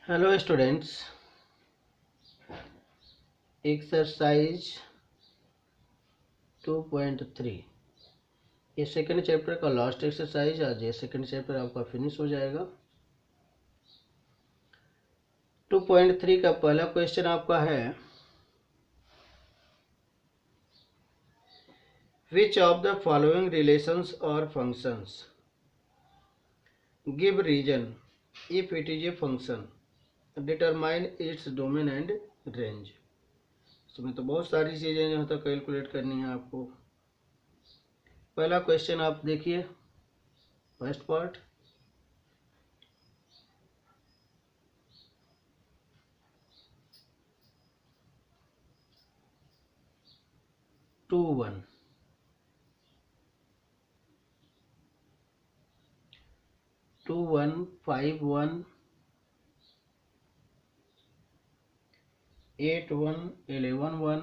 Hello students, exercise 2.3 ये second chapter का last exercise. आज ये सेकंड चैप्टर आपका फिनिश हो जाएगा। 2.3 का पहला क्वेश्चन आपका है, which of the following relations और functions give reason if it is a function, determine its domain and range. इसमें तो बहुत सारी चीज़ें जो है कैलकुलेट करनी है आपको। पहला क्वेश्चन आप देखिए, फर्स्ट पार्ट। To one 5 1 8 1 11 1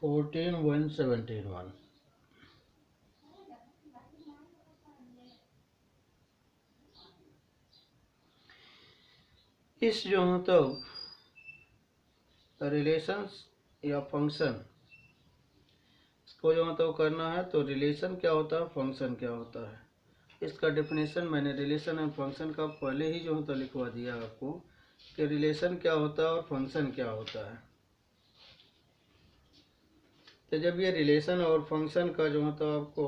14 1 17 1। इस जो है तो रिलेशंस या फंक्शन इसको जो है तो करना है, तो रिलेशन क्या होता है, फंक्शन क्या होता है, इसका डेफिनेशन मैंने रिलेशन एंड फंक्शन का पहले ही जो है तो लिखवा दिया आपको कि रिलेशन क्या होता है और फंक्शन क्या होता है। तो जब ये रिलेशन और फंक्शन का जो है तो आपको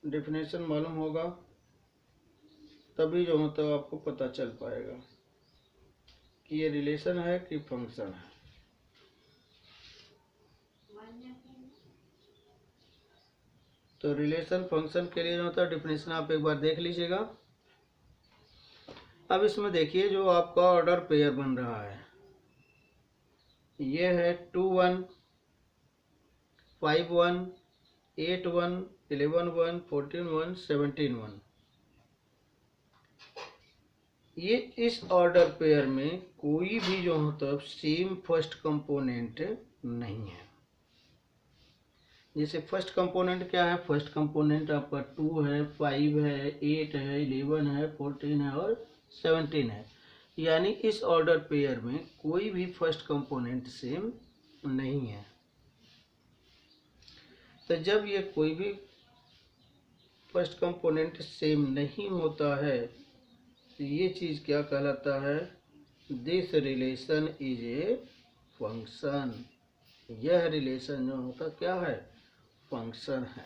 डेफिनेशन मालूम होगा तभी जो है तो आपको पता चल पाएगा कि ये रिलेशन है कि फंक्शन है। तो रिलेशन फंक्शन के लिए जो होता है डेफिनेशन आप एक बार देख लीजिएगा। अब इसमें देखिए जो आपका ऑर्डर पेयर बन रहा है, ये है 2 1 5 1 8 1 11 1 14 1 17 1। ये इस ऑर्डर पेयर में कोई भी जो होता सेम फर्स्ट कंपोनेंट नहीं है। जैसे फर्स्ट कंपोनेंट क्या है, फर्स्ट कंपोनेंट आपका 2 है, 5 है, 8 है, 11 है, 14 है और 17 है। यानी इस ऑर्डर पेयर में कोई भी फर्स्ट कंपोनेंट सेम नहीं है। तो जब ये कोई भी फर्स्ट कंपोनेंट सेम नहीं होता है तो ये चीज़ क्या कहलाता है, this relation is a function. यह रिलेशन जो होता क्या है, फंक्शन है।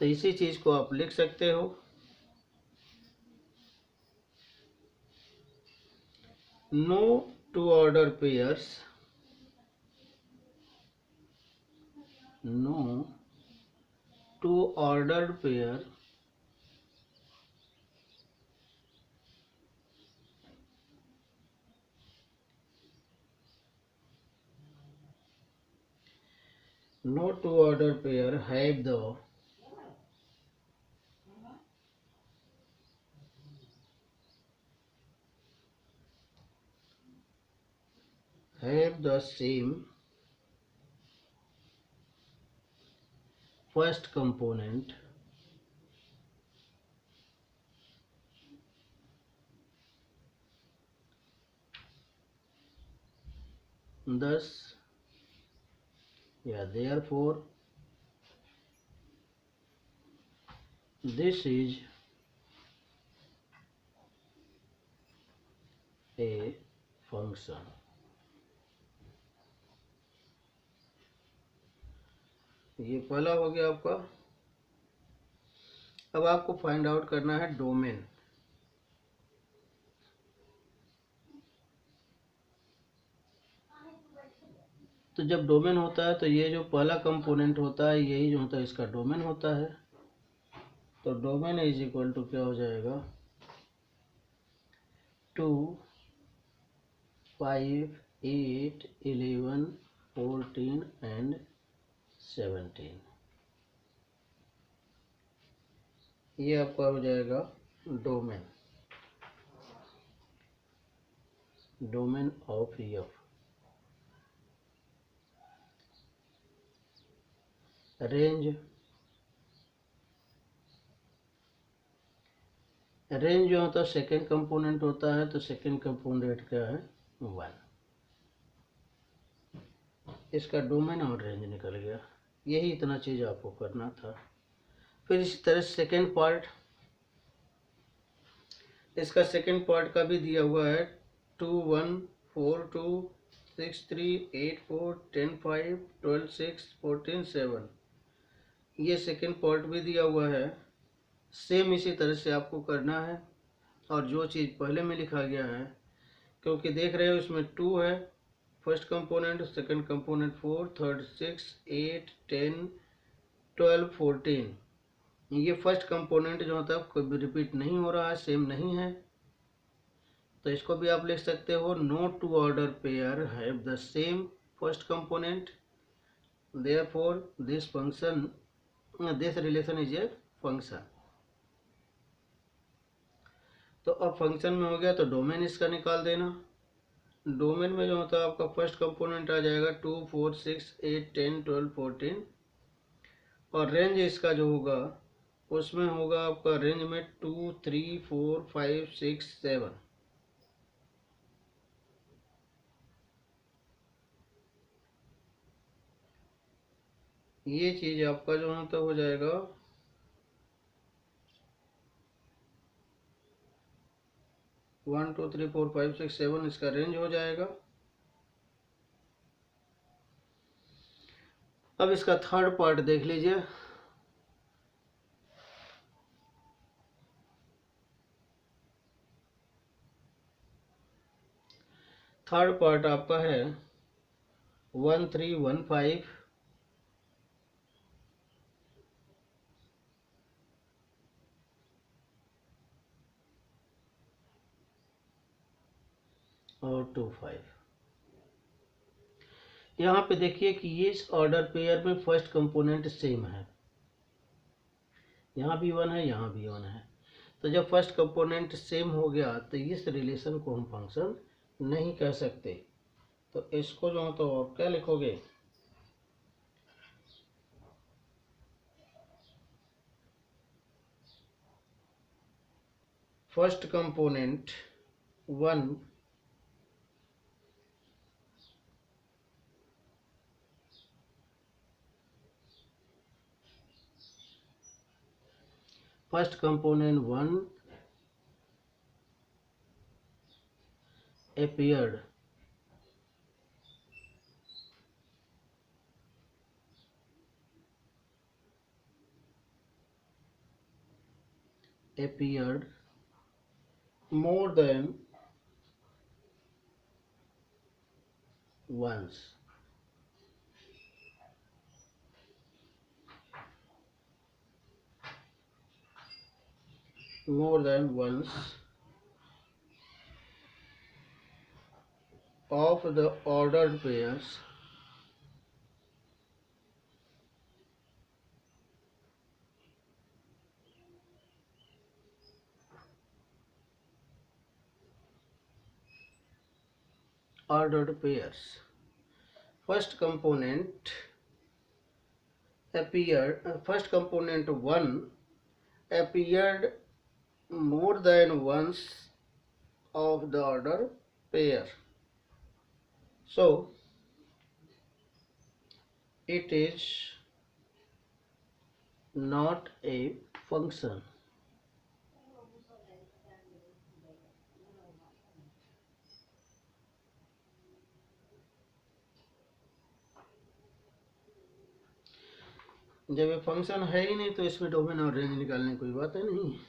तो इसी चीज को आप लिख सकते हो, no two order pairs, no two ordered pair no two order pair have the same first component thus therefore this is a function। ये पहला हो गया आपका। अब आपको फाइंड आउट करना है डोमेन। तो जब डोमेन होता है तो ये जो पहला कंपोनेंट होता है यही जो होता है इसका डोमेन होता है। तो डोमेन इज इक्वल टू क्या हो जाएगा, 2 5 8 11 14 एंड 17। ये आपका हो जाएगा domain, domain of F. Range range जो होता है सेकेंड कंपोनेंट होता है, तो सेकेंड कंपोनेंट क्या है 1। इसका डोमेन और रेंज निकल गया। यही इतना चीज़ आपको करना था। फिर इसी तरह सेकेंड पार्ट, इसका सेकेंड पार्ट का भी दिया हुआ है 2 1 4 2 6 3 8 4 10 5 12 6 14 7। ये सेकेंड पार्ट भी दिया हुआ है। सेम इसी तरह से आपको करना है। और जो चीज़ पहले में लिखा गया है, क्योंकि देख रहे हो इसमें 2 है first component, second component 4, third 6 8 10 12 14। ये फर्स्ट कंपोनेंट जो होता है कोई रिपीट नहीं हो रहा है, सेम नहीं है, तो इसको भी आप लिख सकते हो no two order pair have the same first component, therefore this relation is a function. तो अब फंक्शन में हो गया, तो डोमेन इसका निकाल देना। डोमेन में जो होता है आपका फर्स्ट कंपोनेंट आ जाएगा 2 4 6 8 10 12 14। और रेंज इसका जो होगा उसमें होगा आपका रेंज में 2 3 4 5 6 7। ये चीज आपका जो होता हो जाएगा 1 2 3 4 5 6 7 इसका रेंज हो जाएगा। अब इसका थर्ड पार्ट देख लीजिए। थर्ड पार्ट आपका है 1 3 1 5 और 2 5। यहाँ पे देखिए कि ये इस ऑर्डर पेयर में फर्स्ट कंपोनेंट सेम है, यहाँ भी 1 है, यहाँ भी 1 है। तो जब फर्स्ट कंपोनेंट सेम हो गया तो इस रिलेशन को हम फंक्शन नहीं कह सकते। तो इसको जो है तो आप क्या लिखोगे, first component 1 first component 1 appeared more than once। more than once of the ordered pairs first component first component 1 appeared more than once of the order pair, so it is not a function। जब ये function है ही नहीं तो इसमें domain और range निकालने कोई बात है नहीं।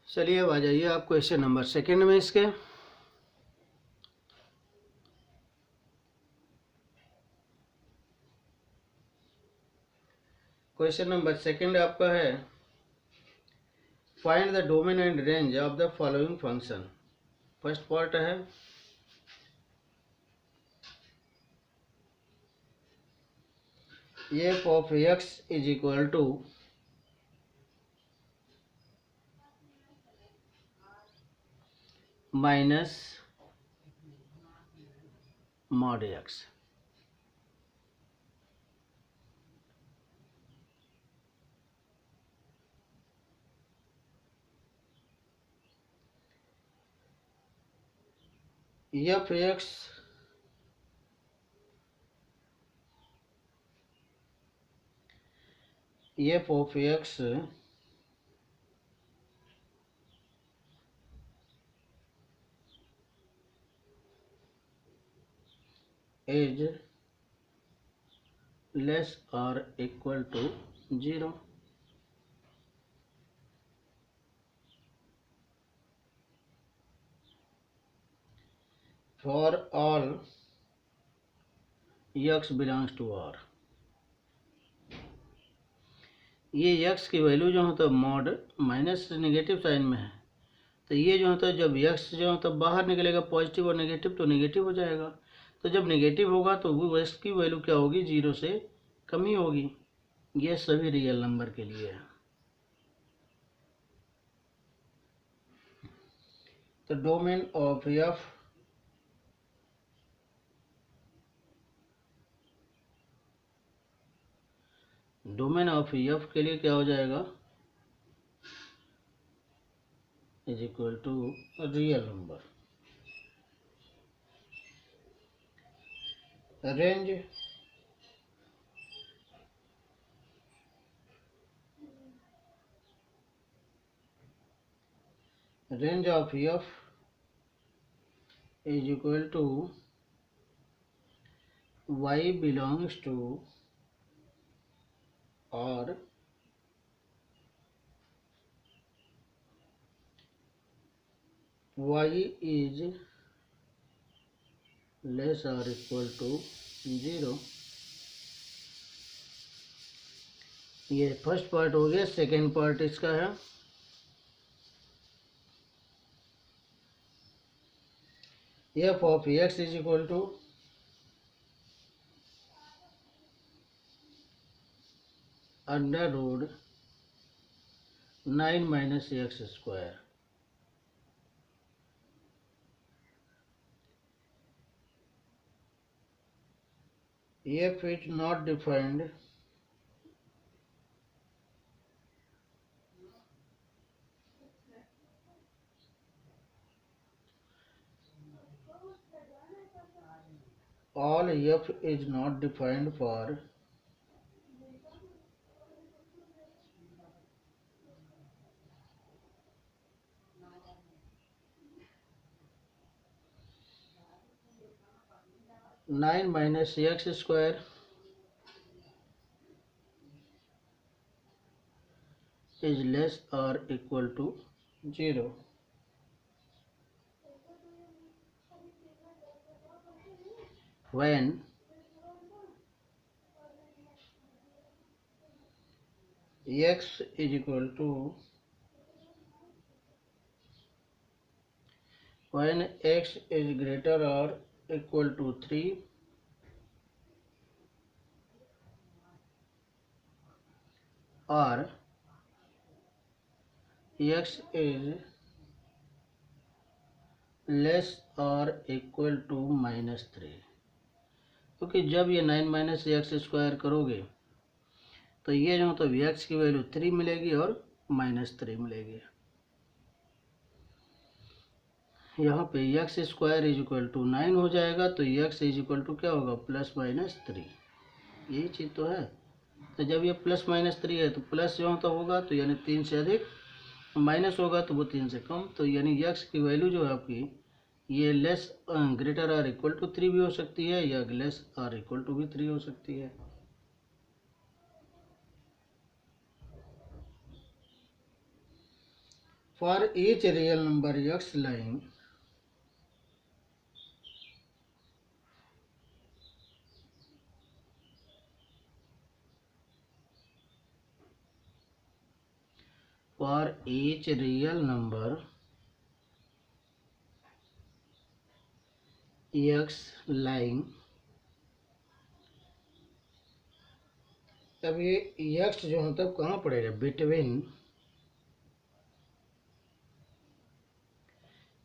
चलिए अब आ जाइए आप क्वेश्चन नंबर सेकंड में। इसके क्वेश्चन नंबर सेकंड आपका है find the domain and range of the following function. First part है F of X is equal to minus mod X. F X F of X is less or equal to 0. For all x belongs to R. ये x की value जो होता है mod minus negative sign में है, तो ये जो होता है जब x जो होता है बाहर निकलेगा पॉजिटिव और नेगेटिव तो नेगेटिव हो जाएगा। तो जब नेगेटिव होगा तो वो x की वैल्यू क्या होगी, 0 से कम ही होगी। ये सभी रियल नंबर के लिए है। तो domain of f domain of f के लिए क्या हो जाएगा, is equal to real number. Range range of f is equal to y belongs to R y is less or equal to 0। ये फर्स्ट पार्ट हो गया। सेकेंड पार्ट इसका है f of x is equal to under root 9 minus x square. f is not defined all f is not defined for nine minus x square is less or equal to 0 when x is equal to when x is greater or equal to 3 or x is less और equal to -3। क्योंकि जब ये 9 minus x square करोगे तो ये जो तो x की वैल्यू 3 मिलेगी और -3 मिलेगी। यहाँ पे x square is equal to 9 हो जाएगा, तो एक्स इज इक्वल टू क्या होगा, +-3। यही चीज़ तो है। तो जब ये +-3 है तो प्लस जो तो होगा तो यानी 3 से अधिक, माइनस होगा तो वो 3 से कम। तो यानी एक्स की वैल्यू जो है आपकी ये लेस ग्रेटर और इक्वल टू 3 भी हो सकती है या लेस और इक्वल टू भी 3 हो सकती है। For each real number x lying for each real number x lying, अब ये x जो है तब कहाँ पड़ेगा, between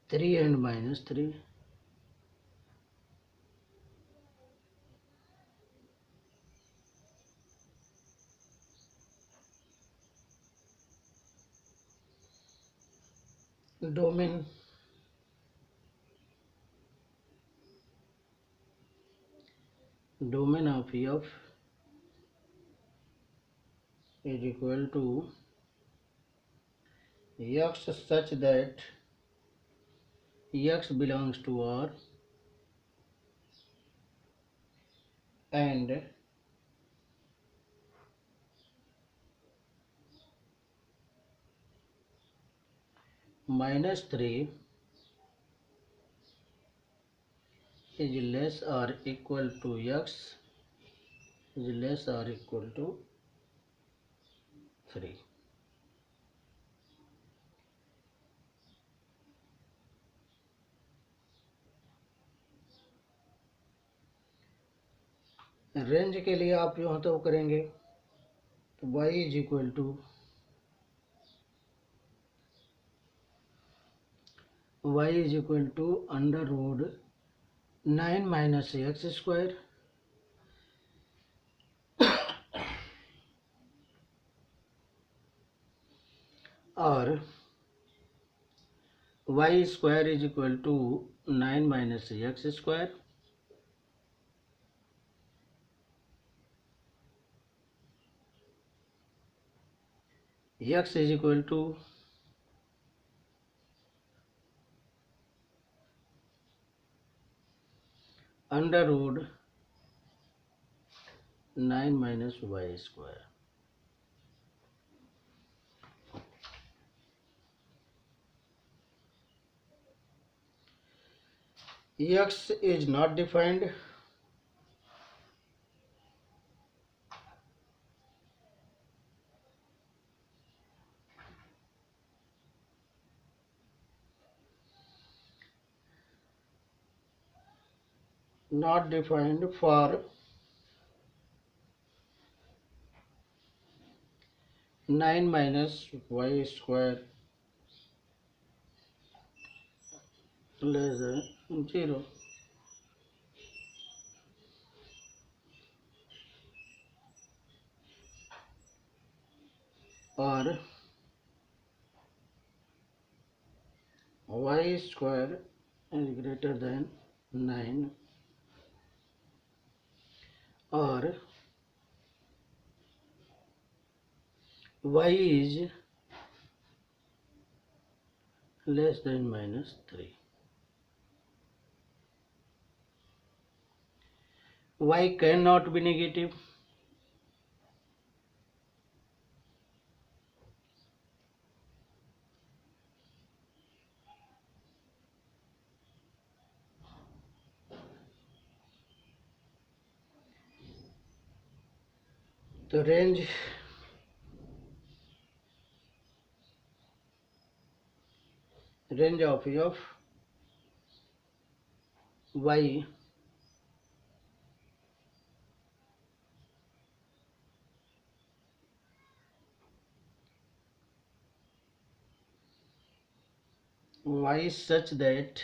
3 and -3। Domain domain of f is equal to x such that x belongs to R and -3 is less or equal to x is less or equal to 3. Range के लिए आप यूँ तो करेंगे तो y is equal to under root 9 minus x square और y square is equal to 9 minus x square x is equal to under root 9 minus y square. X is not defined. Not defined for 9 minus y square less than 0. Or y square is greater than 9 or y is less than minus 3. Y cannot be negative. The range of f y such that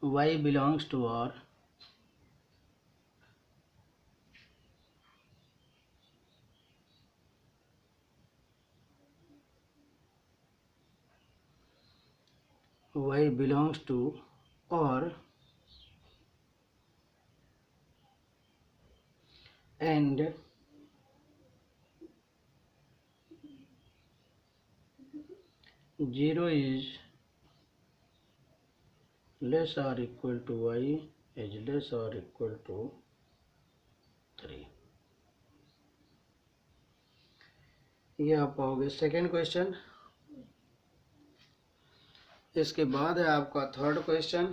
y belongs to R y belongs to R and zero is less or equal to y is less or equal to 3. ये आप पाओगे second question. इसके बाद है आपका third question.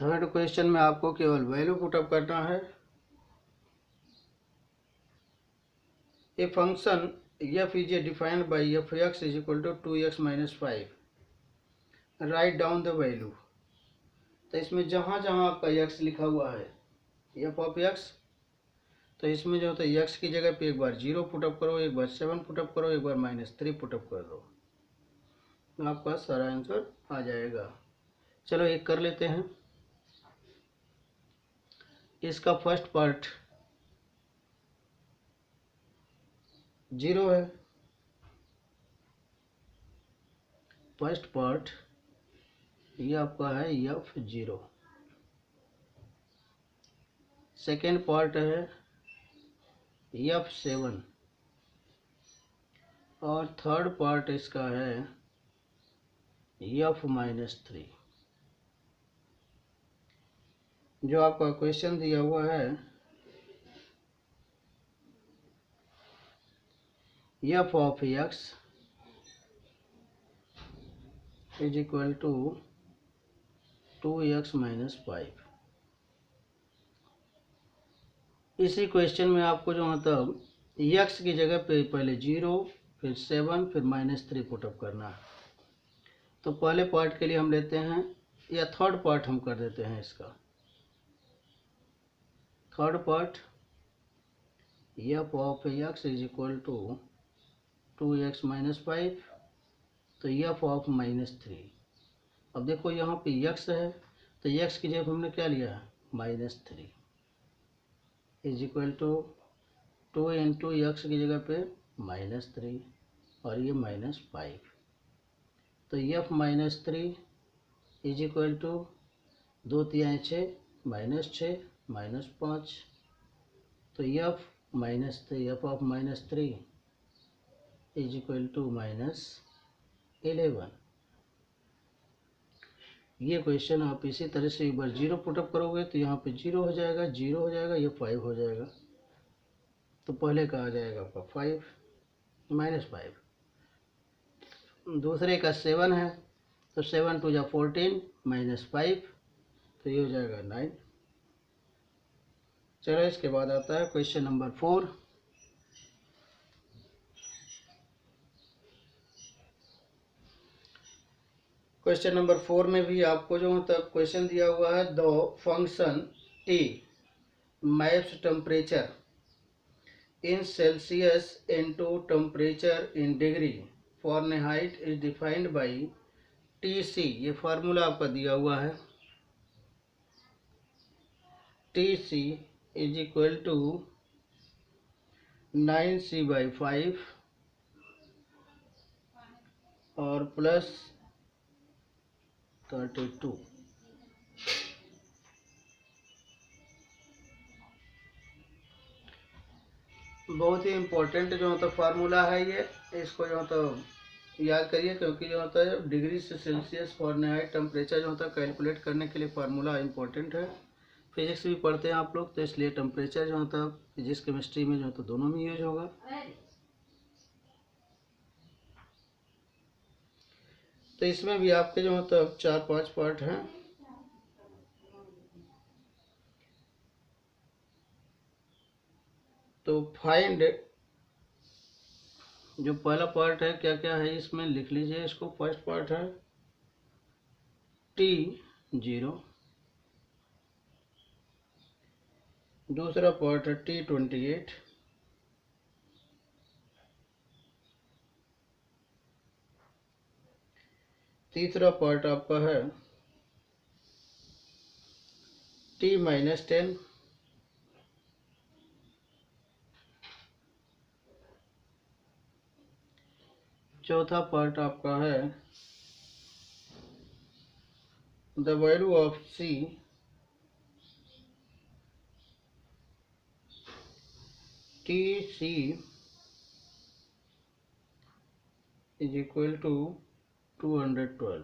Third question में आपको केवल वैल्यू पुटअप करना है. A function f is defined by f(x) is equal to 2x minus 5. Write down the value. तो इसमें जहाँ जहाँ आपका x लिखा हुआ है f ऑफ x, तो इसमें जो होता है x की जगह पे एक बार 0 पुटअप करो, एक बार 7 पुटअप करो, एक बार -3 पुटअप कर दो, आपका सारा आंसर आ जाएगा. चलो एक कर लेते हैं. इसका फर्स्ट पार्ट 0 है फर्स्ट पार्ट ये आपका है F0, सेकेंड पार्ट है F7 और थर्ड पार्ट इसका है F-3। जो आपका क्वेश्चन दिया हुआ है f of x is equal to 2x - 5। इसी क्वेश्चन में आपको जो मतलब x की जगह पे पहले 0 फिर 7 फिर -3 पुटअप करना है। तो पहले पार्ट के लिए हम लेते हैं या थर्ड पार्ट हम कर देते हैं इसका। Third part f of x is equal to 2x - 5, तो f of -3। अब देखो यहाँ पे x है तो x की जगह हमने क्या लिया है -3 is equal to 2 into x की जगह पे -3 और ये -5, तो f-3 इज इक्वल टू 2 तिहाई 6 -6 -5, तो f of -3 is equal to -11। ये क्वेश्चन आप इसी तरह से एक बार 0 पुटअप करोगे तो यहाँ पे 0 हो जाएगा, 0 हो जाएगा, ये 5 हो जाएगा। तो पहले का आ जाएगा आपका 5 -5, दूसरे का 7 है तो 7 2 जा 14 -5, तो ये हो जाएगा 9। चलो इसके बाद आता है क्वेश्चन नंबर 4। क्वेश्चन नंबर 4 में भी आपको जो मतलब क्वेश्चन दिया हुआ है the function t maps temperature in Celsius into temperature in degree Fahrenheit is defined by TC। ये फार्मूला आपका दिया हुआ है TC is equal to 9C/5 और प्लस 32। बहुत ही इम्पोर्टेंट जो होता फार्मूला है ये, इसको जो होता याद करिए, क्योंकि जो होता है डिग्री से सेल्सियस फ़ारेनहाइट टेम्परेचर जो होता है कैलकुलेट करने के लिए फार्मूला इम्पोर्टेंट है। फिजिक्स भी पढ़ते हैं आप लोग, तो इसलिए टेम्परेचर जो होता है फिजिक्स केमिस्ट्री में जो होता दोनों में यूज होगा। तो इसमें भी आपके जो मतलब 4-5 पार्ट हैं। तो फाइंड जो पहला पार्ट है क्या क्या है इसमें लिख लीजिए इसको। फर्स्ट पार्ट है T0, दूसरा पार्ट है T28, तीसरा पार्ट आपका है T-10, चौथा पार्ट आपका है the value of C TC is equal to 212।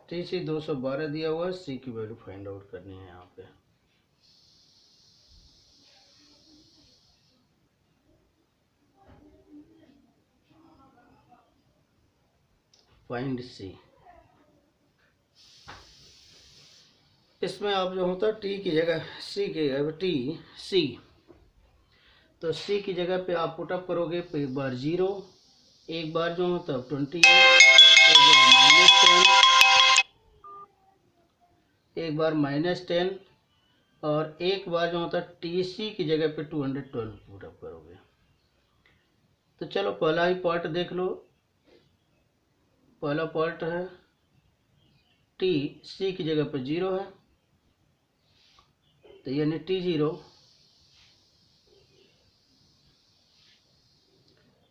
TC 212 दिया हुआ है, C की वैल्यू फाइंड आउट करनी है यहाँ पे। Find C। इसमें आप जो होता है T की जगह C की जगह C, तो C की जगह पे आप पुटअप करोगे तो एक बार 0, एक बार जो होता 28, एक बार -10, एक बार -10 और एक बार जो होता TC की जगह पे 212 पुटअप करोगे। तो चलो पहला ही पार्ट देख लो। पहला पार्ट है TC की जगह पे 0 है, तो यानी T0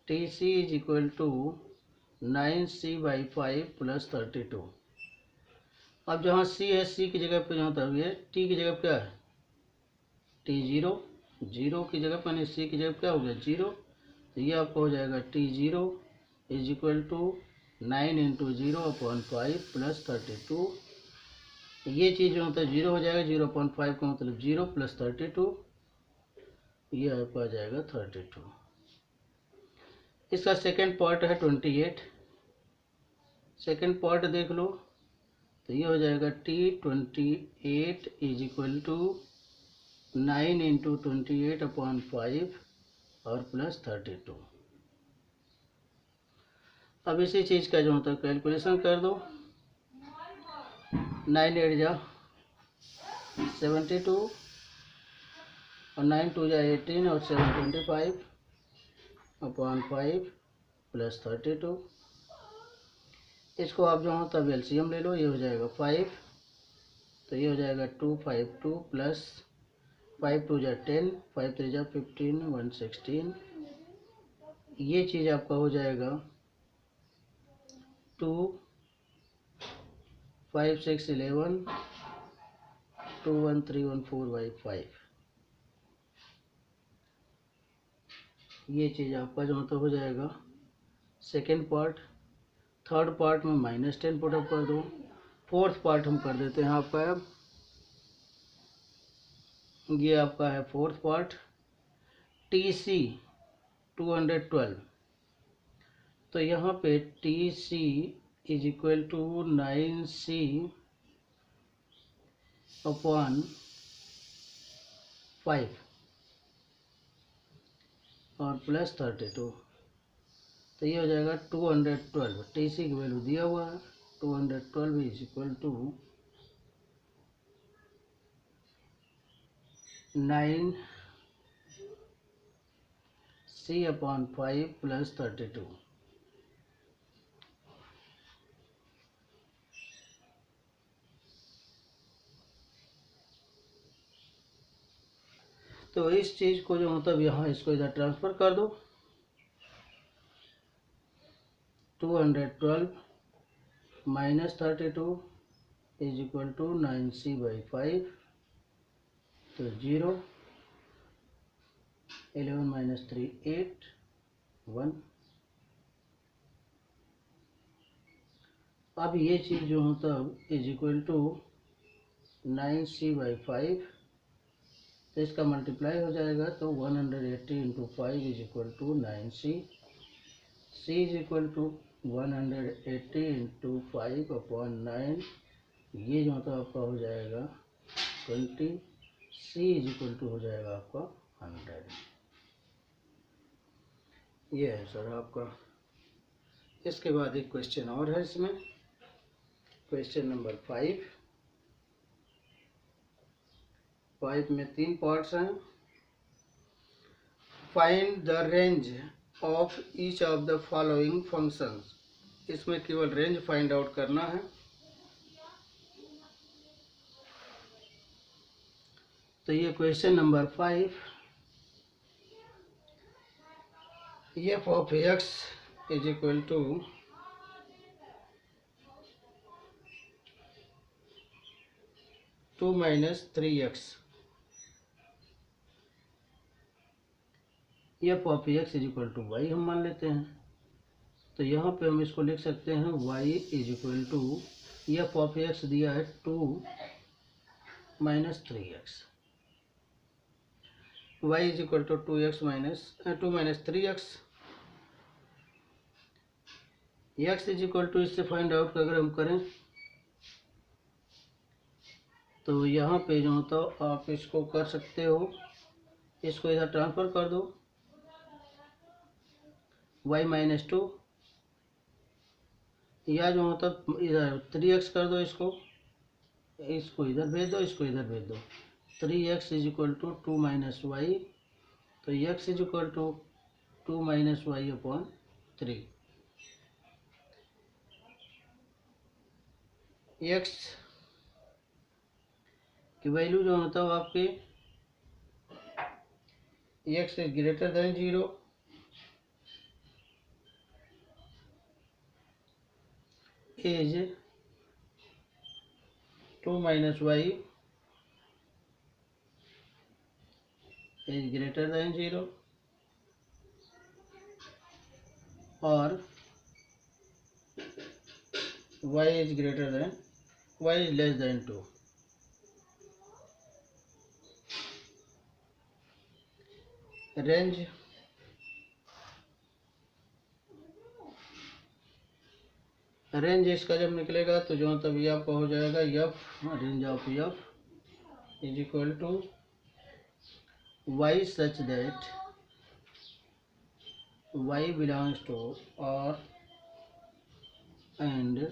T C is equal to 9c/5 + 32। अब जहाँ सी है, सी की जगह पे जहाँ तब ये टी की जगह पे क्या है, T0, जीरो की जगह पर सी की जगह क्या हो गया 0, तो ये आपको हो जाएगा T0 इज इक्वल टू 9 × 0/5 + 32। ये चीज़ जो होता है 0 हो जाएगा, 0/5 का मतलब 0 + 32, ये आपको आ जाएगा 32। इसका सेकेंड पार्ट है 28। सेकेंड पार्ट देख लो, तो ये हो जाएगा T28 इज इक्वल टू 9 × 28/5 और प्लस 32। अब इसी चीज़ का जो होता है कैलकुलेशन कर दो। 9 8 जा 72 और 9 2 जा 18 और 7 25/5 + 32। इसको आप जो हो तब एलसीएम ले लो, ये हो जाएगा 5, तो ये हो जाएगा 252 प्लस 5 2 जा 10, 5 3 जा 15, 116। ये चीज़ आपका हो जाएगा 2 5 6 11 2 1 3 1 4/5। ये चीज़ आपका जो मतलब हो जाएगा सेकेंड पार्ट। थर्ड पार्ट में -10 पुटअप कर दो। फोर्थ पार्ट हम कर देते हैं आपका। अब ये आपका है फोर्थ पार्ट, TC 212। तो यहाँ पे TC is equal to 9c/5 और प्लस 32, तो ये हो जाएगा 212। TC की वैल्यू दिया हुआ है, 212 is equal to 9c/5 plus 32। तो इस चीज़ को जो मतलब यहाँ इसको इधर ट्रांसफ़र कर दो। 212 - 32 इज इक्वल टू 9c/5, तो 0, 11 - 3 8 1। अब ये चीज़ जो हो तब इज इक्वल टू 9c/5, तो इसका मल्टीप्लाई हो जाएगा, तो 180 × 5 is equal to 9c। c is equal to 180 × 5/9, ये जो होता है आपका हो जाएगा 20। c इज इक्वल टू हो जाएगा आपका 100। ये है सर आपका। इसके बाद एक क्वेश्चन और है इसमें, क्वेश्चन नंबर 5। 5 में 3 पार्ट्स हैं। Find the range of each of the following functions. इसमें केवल रेंज फाइंड आउट करना है। तो ये question number 5, f of x is equal to 2 - 3x। f of x is equal to y हम मान लेते हैं, तो यहाँ पे हम इसको लिख सकते हैं y is equal to f of x दिया है 2 - 3x, y is equal to 2 - 3x। x is equal to इससे फाइंड आउट अगर हम करें तो यहाँ पे जो होता आप इसको कर सकते हो, इसको इधर ट्रांसफ़र कर दो, y - 2, या जो होता इधर 3x कर दो, इसको इधर भेज दो, इसको इधर भेज दो। 3x is equal to 2 - y, तो x is equal to 2 - y/3। x की वैल्यू जो होता है आपके x is greater than 0 is 2 minus y is greater than 0 or y is greater than y is less than 2. Range इसका जब निकलेगा तो जो तब ये आपका हो जाएगा F, range of F is equal to Y such that Y belongs to और and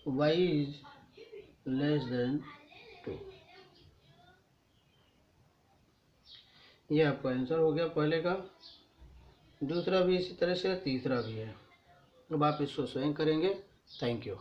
Y is less than 2। ये आपका आंसर हो गया पहले का। दूसरा भी इसी तरह से, तीसरा भी है। अब आप इसको स्वयं करेंगे। Thank you.